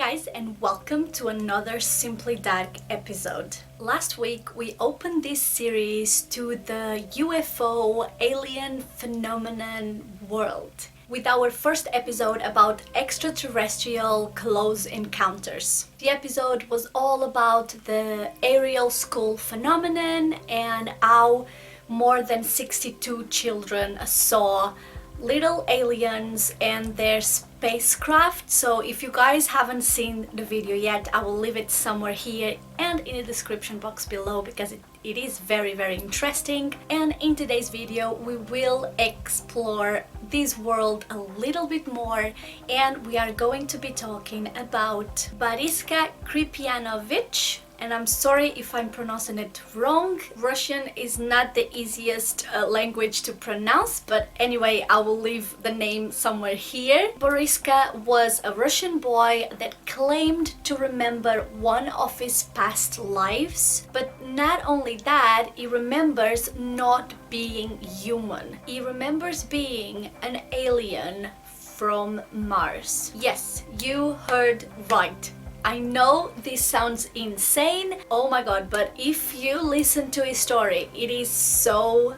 guys, and welcome to another Simply Dark episode. Last week we opened this series to the UFO alien phenomenon world with our first episode about extraterrestrial close encounters. The episode was all about the aerial school phenomenon and how more than 62 children saw little aliens and their spacecraft. So if you guys haven't seen the video yet, I will leave it somewhere here and in the description box below because it is very interesting. And in today's video we will explore this world a little bit more, and we are going to be talking about Boriska Kipriyanovich. And I'm sorry if I'm pronouncing it wrong. Russian is not the easiest language to pronounce, but anyway, I will leave the name somewhere here. Boriska was a Russian boy that claimed to remember one of his past lives, but not only that, he remembers not being human. He remembers being an alien from Mars. Yes, you heard right. I know this sounds insane, oh my god, but if you listen to his story, it is so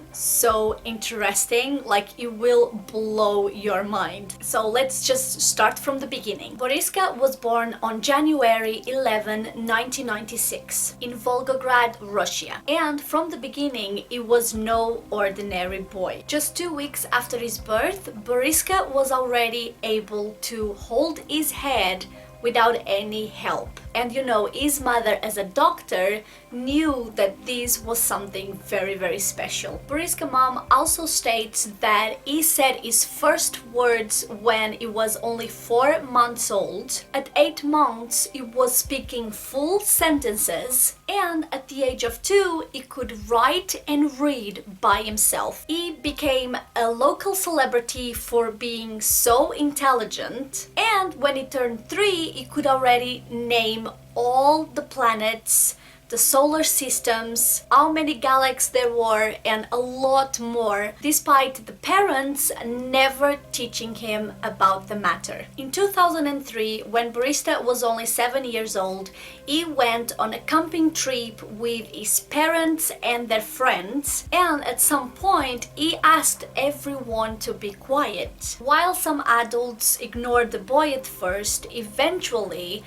interesting, like it will blow your mind. So let's just start from the beginning. Boriska was born on January 11, 1996 in Volgograd, Russia. And from the beginning, he was no ordinary boy. Just 2 weeks after his birth, Boriska was already able to hold his head without any help. And you know, his mother as a doctor knew that this was something very special. Boriska's mom also states that he said his first words when he was only 4 months old. At 8 months he was speaking full sentences, and at the age of 2 he could write and read by himself. He became a local celebrity for being so intelligent, and when he turned 3 he could already name all the planets, the solar systems, how many galaxies there were, and a lot more, despite the parents never teaching him about the matter. In 2003, when Boriska was only 7 years old, he went on a camping trip with his parents and their friends, and at some point he asked everyone to be quiet. While some adults ignored the boy at first, eventually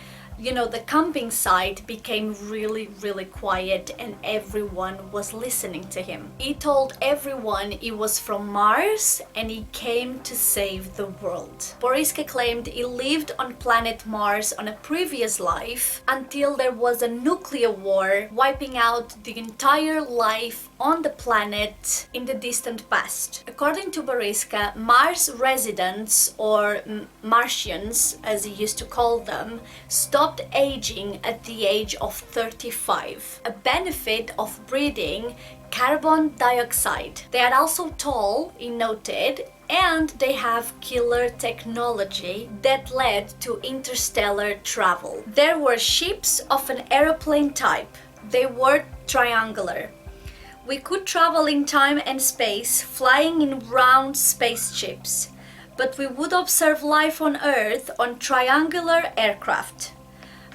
the camping site became really quiet and everyone was listening to him. He told everyone he was from Mars and he came to save the world. Boriska claimed he lived on planet Mars on a previous life until there was a nuclear war wiping out the entire life on the planet in the distant past. According to Boriska, Mars residents, or Martians as he used to call them, stopped aging at the age of 35, a benefit of breathing carbon dioxide. They are also tall, he noted, and they have killer technology that led to interstellar travel. There were ships of an aeroplane type. They were triangular. We could travel in time and space flying in round spaceships, but we would observe life on Earth on triangular aircraft.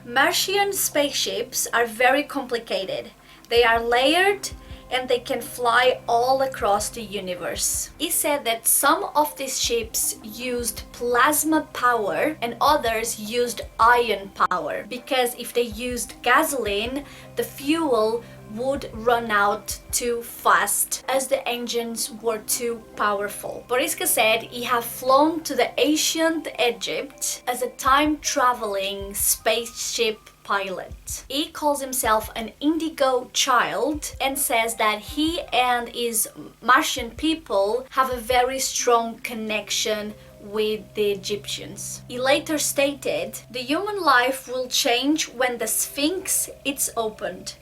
Martian spaceships are very complicated. They are layered and they can fly all across the universe. He said that some of these ships used plasma power and others used ion power, because if they used gasoline, the fuel would run out too fast as the engines were too powerful. Boriska said he had flown to the ancient Egypt as a time-traveling spaceship pilot. He calls himself an indigo child and says that he and his Martian people have a very strong connection with the Egyptians. He later stated, "The human life will change when the Sphinx is opened.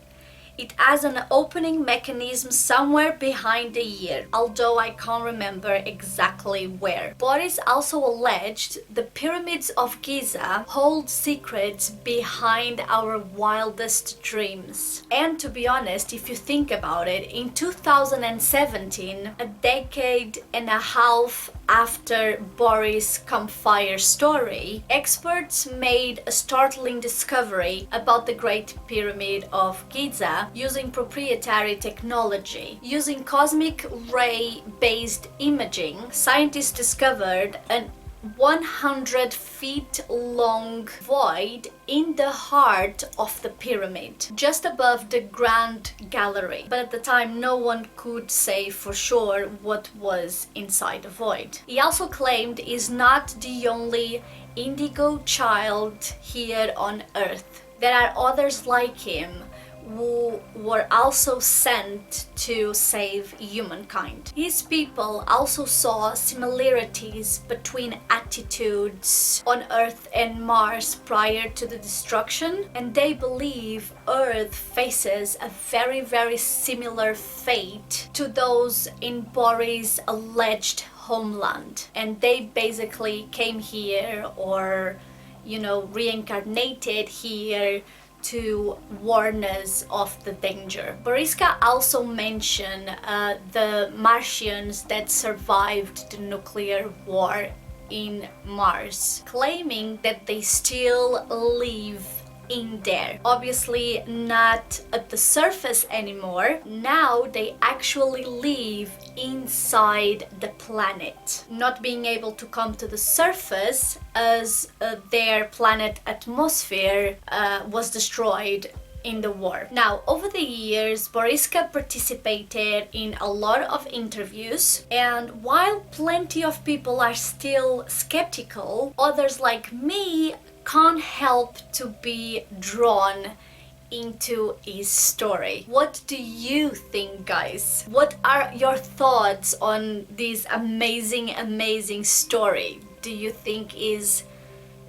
It has an opening mechanism somewhere behind the ear, although I can't remember exactly where." Boris also alleged the pyramids of Giza hold secrets behind our wildest dreams. And to be honest, if you think about it, in 2017, a decade and a half after Boris campfire story, experts made a startling discovery about the Great Pyramid of Giza using proprietary technology. Using cosmic ray-based imaging, scientists discovered an 100 feet long void in the heart of the pyramid, just above the Grand Gallery. But at the time, no one could say for sure what was inside the void. He also claimed he's not the only indigo child here on Earth. There are others like him who were also sent to save humankind. His people also saw similarities between attitudes on Earth and Mars prior to the destruction, and they believe Earth faces a very similar fate to those in Boris' alleged homeland. And they basically came here, or reincarnated here to warn us of the danger. Boriska also mentioned the Martians that survived the nuclear war in Mars, claiming that they still live in there. Obviously not at the surface anymore. Now they actually live inside the planet, not being able to come to the surface as their planet atmosphere was destroyed in the war. Now, over the years, Boriska participated in a lot of interviews, and while plenty of people are still skeptical, others like me can't help to be drawn into his story. What do you think, guys? What are your thoughts on this amazing story? Do you think he's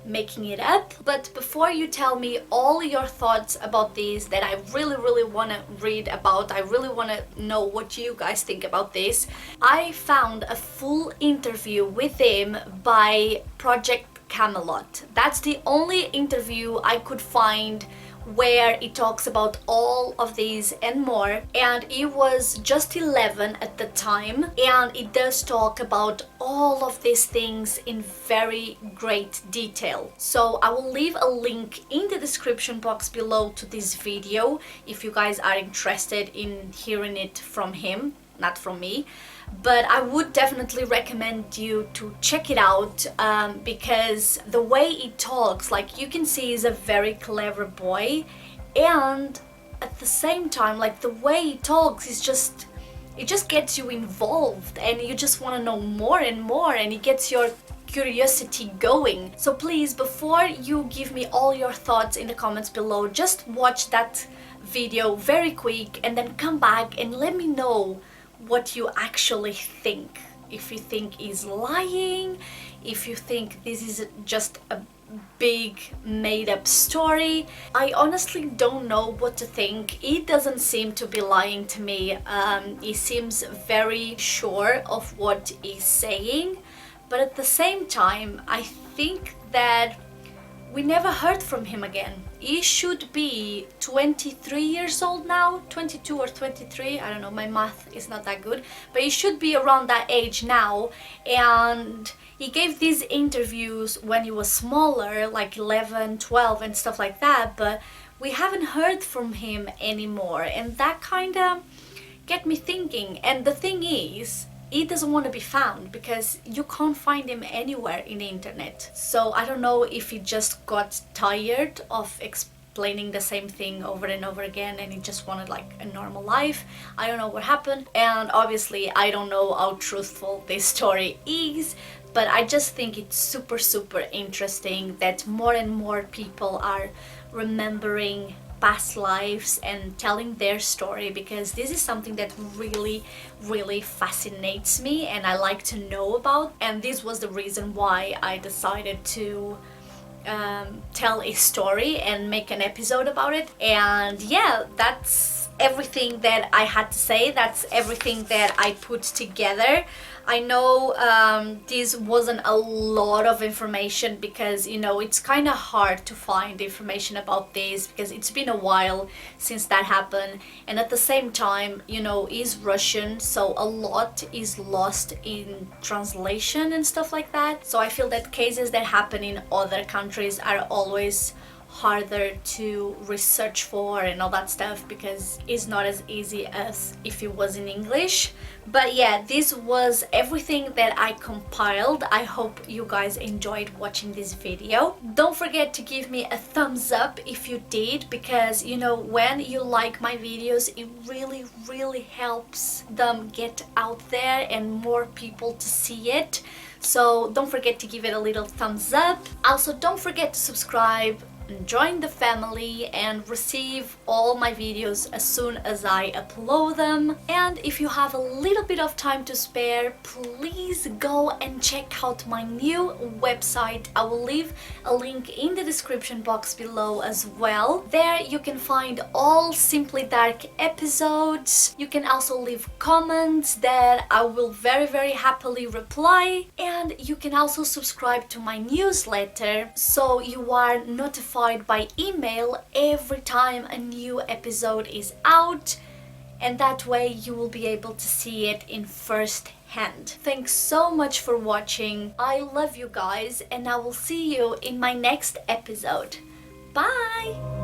making it up? But before you tell me all your thoughts about this that I really want to read about, I really want to know what you guys think about this, I found a full interview with him by Project Camelot. That's the only interview I could find where he talks about all of these and more, and he was just 11 at the time, and he does talk about all of these things in very great detail. So I will leave a link in the description box below to this video if you guys are interested in hearing it from him, not from me. But I would definitely recommend you to check it out, because the way he talks, like, you can see he's a very clever boy, and at the same time, like, the way he talks is just, it just gets you involved and you just want to know more and more, and it gets your curiosity going. So please, before you give me all your thoughts in the comments below, just watch that video very quick and then come back and let me know what you actually think. If you think he's lying, if you think this is just a big made-up story. I honestly don't know what to think. He doesn't seem to be lying to me. He seems very sure of what he's saying, but at the same time, I think that we never heard from him again. He should be 23 years old now, 22 or 23, I don't know, my math is not that good, but he should be around that age now. And he gave these interviews when he was smaller, like 11, 12 and stuff like that, but we haven't heard from him anymore, and that kind of get me thinking. And the thing is, he doesn't want to be found because you can't find him anywhere in the internet. So I don't know if he just got tired of explaining the same thing over and over again and he just wanted like a normal life. I don't know what happened, and obviously I don't know how truthful this story is, but I just think it's super interesting that more and more people are remembering past lives and telling their story, because this is something that really fascinates me and I like to know about. And this was the reason why I decided to tell a story and make an episode about it. And yeah, that's everything that I had to say. That's everything that I put together. I know this wasn't a lot of information because, you know, it's kind of hard to find information about this because it's been a while since that happened, and at the same time, you know, is Russian, so a lot is lost in translation and stuff like that. So I feel that cases that happen in other countries are always harder to research for and all that stuff because it's not as easy as if it was in English. But yeah, this was everything that I compiled. I hope you guys enjoyed watching this video. Don't forget to give me a thumbs up if you did, because you know, when you like my videos, it really helps them get out there and more people to see it. So don't forget to give it a little thumbs up. Also, don't forget to subscribe, join the family, and receive all my videos as soon as I upload them. And if you have a little bit of time to spare, please go and check out my new website. I will leave a link in the description box below as well. There you can find all SimplyDARK episodes. You can also leave comments that I will very happily reply, and you can also subscribe to my newsletter so you are notified by email every time a new episode is out, and that way you will be able to see it in first hand. Thanks so much for watching. I love you guys, and I will see you in my next episode. Bye!